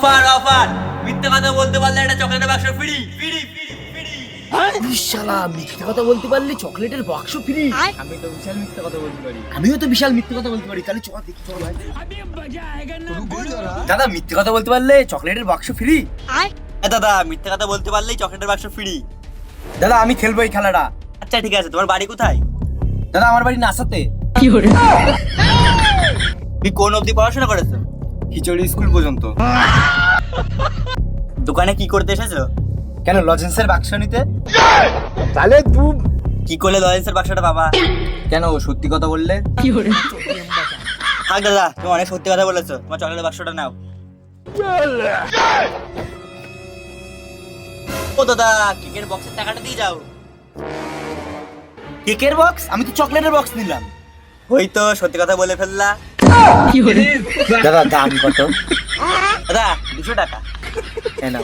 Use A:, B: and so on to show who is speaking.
A: Offer offer, মিথ্যে কথা বলতে পারলে একটা চকলেটের বাক্স ফ্রি ফ্রি ফ্রি ফ্রি।
B: শালা মিথ্যে কথা বলতে পারলি চকলেটের বাক্স ফ্রি।
A: আমি তো বিশাল মিথ্যে কথা বলতে পারি।
B: আমিও তো বিশাল মিথ্যে কথা বলতে পারি, তাহলে চল দেখি চল ভাই। দাদা মিথ্যে কথা বলতে পারলে চকলেটের বাক্স ফ্রি।
A: দাদা মিথ্যে কথা বলতে পারলেই চকলেটের বাক্স ফ্রি।
B: দাদা আমি খেলবো এই খেলাটা।
A: আচ্ছা ঠিক আছে, তোমার বাড়ি কোথায়?
B: দাদা আমার বাড়ি নাসাতে।
A: তুই কোন অবধি পড়াশোনা করেছো?
B: খিচুড়ি স্কুল পর্যন্ত।
A: দোকানে কি করতে এসেছো?
B: কেন লজেন্সের বাক্স নিতে? তাহলে তুই
A: কি করলে লরেন্সের বাক্সটা বাবা?
B: কেন সত্যি কথা বললে?
A: থাক দাদা, তুমি অনেক সত্যি কথা বলেছো, তোমার চকলেটের বাক্সটা নাও। ও দাদা, কেকের বক্সের টাকাটা দিয়ে যাও।
B: কেকের বক্স? আমি তো চকলেটের বক্স নিলাম।
A: ওই তো সত্যি কথা বলে ফেললা।
B: দাদা দাম কত?
A: দাদা 200 টাকা।
B: কেন?